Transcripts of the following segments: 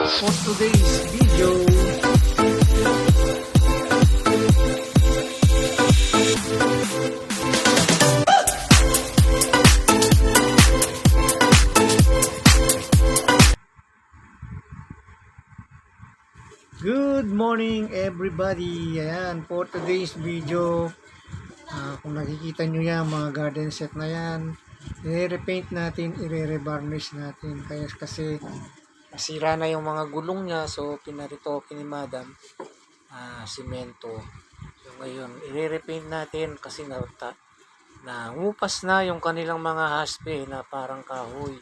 for today's video. Good morning everybody. Ayan, for today's video, kung nakikita nyo yan, mga garden set na yan, i-repaint natin, i-revarnish natin. Kaya kasi nasira na yung mga gulong niya, so pinaritoke ni madam, simento. So ngayon, i-repaint natin kasi nangupas na yung kanilang mga haspe na parang kahoy.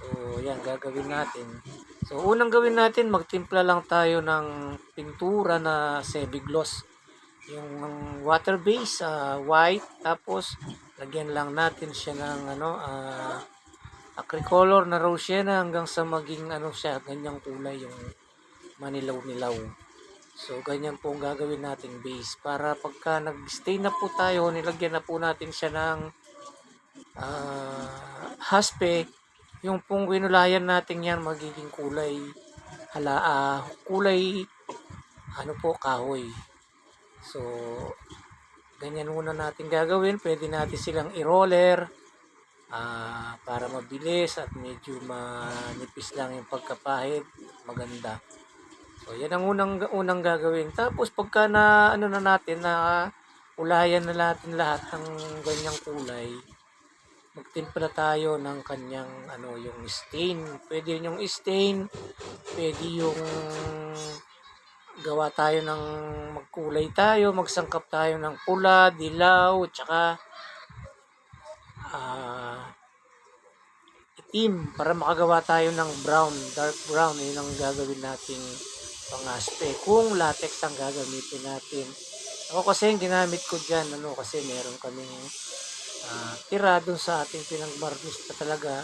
So yan, gagawin natin. So unang gawin natin, magtimpla lang tayo ng pintura na semi-gloss. Yung water base, white, tapos lagyan lang natin siya ng acricolor na rose sienna hanggang sa maging siya, ganyang kulay, yung manilaw-nilaw. So ganyan po ang gagawin nating base para pagka nag-stay na po tayo, nilagyan na po natin siya ng haspe. Yung pong winulayan natin yan, magiging kulay kahoy. So ganyan muna natin gagawin. Pwede natin silang i-roller para mabilis at medyo manipis lang yung pagkapahid, maganda. So yan ang unang gagawin. Tapos pagka na ulayan na natin lahat ng ganyang kulay, magtimpla tayo ng kanyang yung stain. Pwede yung stain, pwede yung gawa tayo ng magkulay tayo, magsangkap tayo ng pula, dilaw, tsaka itim para makagawa tayo ng brown, dark brown. Yun ang gagawin nating pangaspe kung latex ang gagamitin natin. Ako kasi yung ginamit ko dyan, kasi meron kaming tira dun sa ating pinag-varnish na talaga.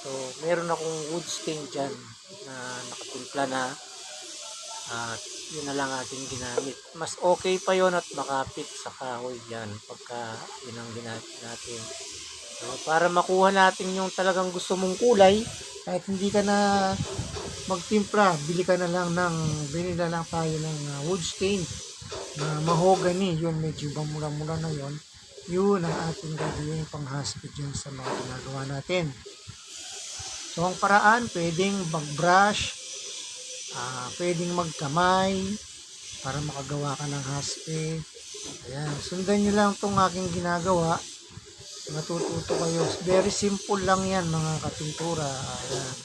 So meron akong wood stain dyan na nakatimpla na, yun na lang ating ginamit. Mas okay pa yon at makapit sa kahoy dyan pagka yun ang ginamit natin. So para makuha natin yung talagang gusto mong kulay, kahit hindi ka na magtimpla, bili na lang tayo ng wood stain na mahogany. Yun, medyo mura-mura na yon. Yun ang ating gagawin pang-haspe dyan sa mga ginagawa natin. So ang paraan, pwedeng mag-brush, pwedeng magkamay para makagawa ka ng haspe. Ayan, sundan nyo lang itong aking ginagawa, matututo kayo. Very simple lang yan mga kapintura. Ayan.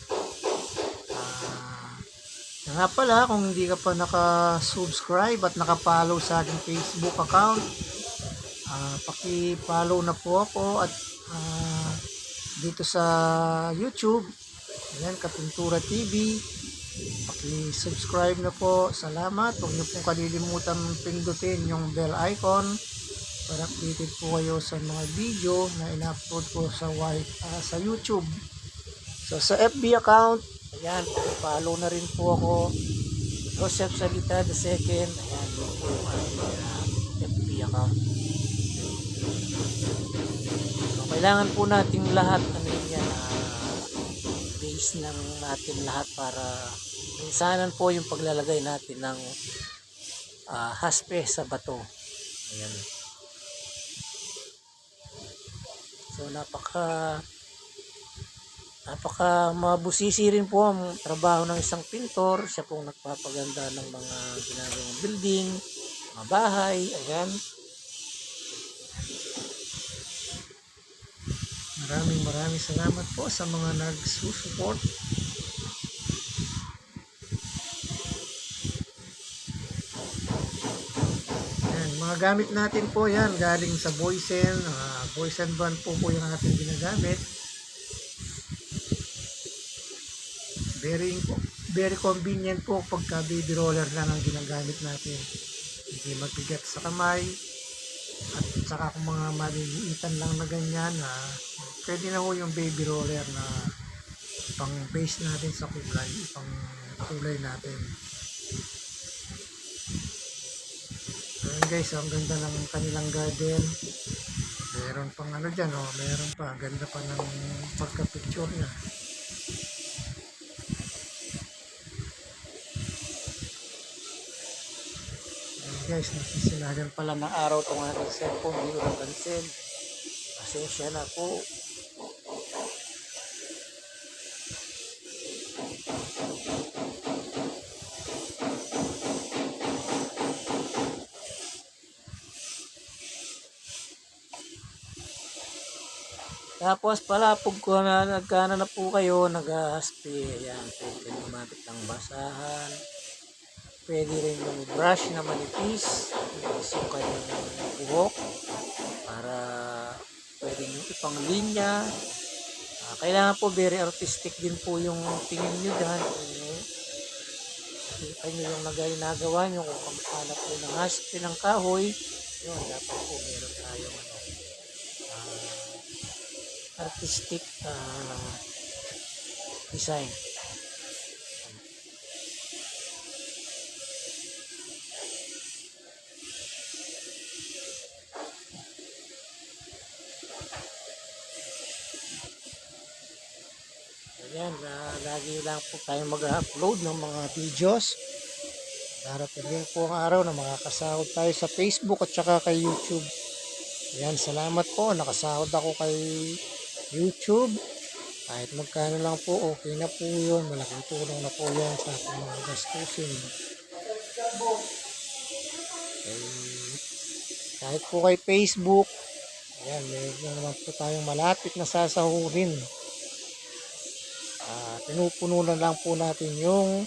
Nga pala, kung hindi ka pa naka-subscribe at naka-follow sa aking Facebook account, paki-follow na po ako at dito sa YouTube, ayan, Kapintura TV, paki-subscribe na po. Salamat. Huwag niyo pong kalilimutan pindutin yung bell icon para updated po kayo sa mga video na ina-upload ko sa YouTube. So sa FB account, ayan, follow na rin po ako, Joseph Salita II. Ayan, yun po ang FB account. So, kailangan po nating lahat base ng natin lahat para minsanan po yung paglalagay natin ng haspe sa bato. Ayan. So napaka mabusisi rin po ang trabaho ng isang pintor. Siya pong nagpapaganda ng mga ginagawang building, mga bahay. Ayan. Maraming salamat po sa mga nagsusupport. Ayan, mga gamit natin po yan galing sa Boysen. Boysen brand po yung ating ginagamit. Very convenient po pagka baby roller lang ang ginagamit natin. Hindi magbigat sa kamay. At saka kung mga maliliitan lang na ganyan, pwede na po yung baby roller na pang base natin sa kulay, pang kulay natin. So guys, ang ganda ng kanilang garden. Meron pang dyan, meron pa, ganda pa ng pagka-picture niya. guys, nasisinagan pala ng araw itong aking cellphone, hindi ko napansin. Pasensya na po. Tapos pala, pag nagkana na po kayo, nag-haspi, ayan, pwede lumapit ng basahan. Pwede rin yung brush na manipis, manipis yung kanyang buhok, para pwede yung ipang linya. Kailangan po very artistic din po yung tingin nyo dyan. Kita nyo yung ginagawa nyo kung paano po ng haspi ng kahoy. Yun, dapat po meron tayong artistic design. Ayan, lagi lang po tayo mag-upload ng mga videos. Darating din po ang araw na makakasahod tayo sa Facebook at saka kay YouTube. Ayan, salamat po. Nakasahod ako kay YouTube. Kahit magkano lang po, okay na po yun. Malaking tulong na po yan sa ating mga gastusin. Kahit po kay Facebook, ayan, meron naman po tayong malapit na sasahurin. Pinupuno na lang po natin yung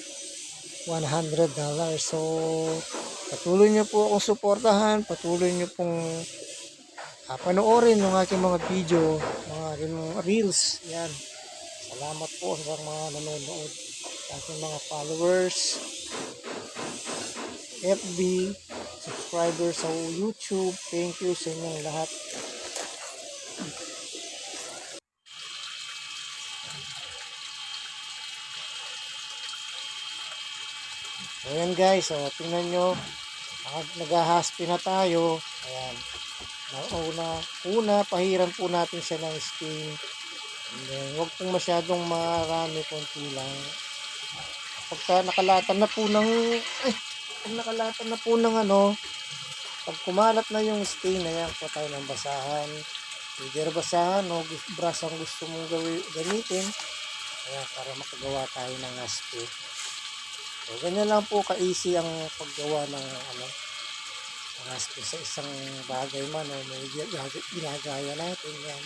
$100. So, patuloy nyo po akong suportahan. Patuloy nyo pong panoorin yung aking mga video, mga aking reels. Yan. Salamat po sa mga nanonood, sa aking mga followers, FB, subscribers sa YouTube. Thank you sa inyong lahat. So yan guys, tingnan nyo, nag-haspi na tayo. Ayan. Una, pahiran po natin siya ng stain. And then, huwag pong masyadong marami, konti lang. Pagka nakalatan na po ng pag kumalat na yung stain, ayan po tayo ng basahan. Either basahan o brush ang gusto mong gamitin. Ayan, para makagawa tayo ng haspi. So, ganyan lang po ka-easy ang paggawa ng haspi sa isang bagay man o may ginagaya natin yan.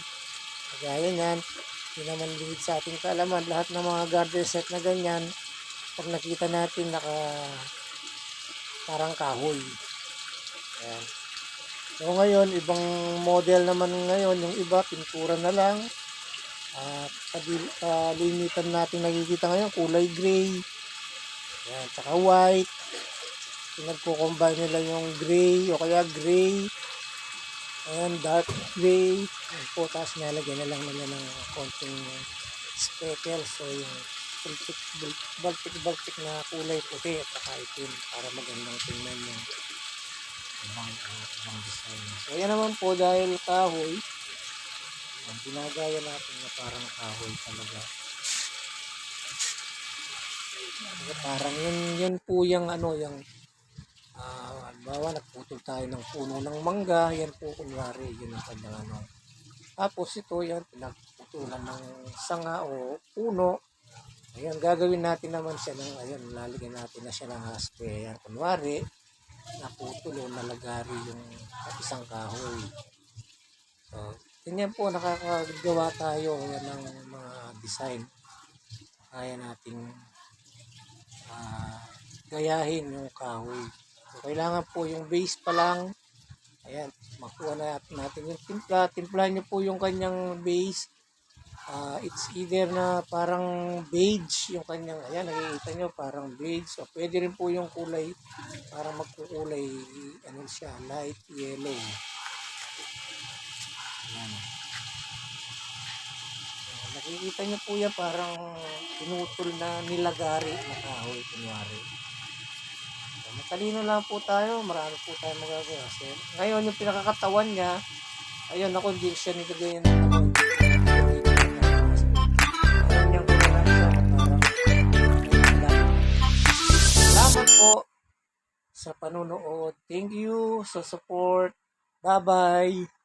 Kagaya yan, hindi naman limit sa ating kaalaman. Lahat ng mga garden set na ganyan, pag nakita natin parang kahoy. Ayan. So ngayon, ibang model naman ngayon, yung iba, pintura na lang. Kalimitan natin nakikita ngayon, kulay gray. Ayan, tsaka white. Pinagko-combine nila yung gray o kaya gray and dark gray. Ayan po, tapos nalagyan na lang nila ng konting speckle. So yung baltik na kulay puti at saka itim para magandang tingnan yung ibang design. So yan naman po dahil kahoy, ang ginagaya natin na parang kahoy talaga. Parang yun po yung halimbawa nagputol tayo ng puno ng mangga, yan po kunwari yun ang kanyang tapos ito yan pinagputulan ng sanga o puno. Ayan, gagawin natin naman siya ayan, lalagyan natin na siya ng haspi. Ayan, kunwari naputulo, nalagari yung isang kahoy. So ganyan po, nakakagawa tayo yan ng mga design. Kaya nating gayahin yung kahoy. So, kailangan po yung base pa lang. Ayan, makuha na natin yung timpla. Timplahan nyo po yung kanyang base. It's either na parang beige yung kanyang, ayan, nakikita nyo parang beige. So, pwede rin po yung kulay, parang magkukulay, siya, light yellow. Ayan. Nakikita nyo po yan parang pinutol na nilagari na kahoy, kunwari. So, matalino lang po tayo, marami po tayo magagawa. So, ngayon yung pinakakatawan niya, ayun, ako hindi siya nito ganyan na kahoy. Ganyan ko na lang siya na parang salamat po sa panunood. Thank you sa support. Bye-bye.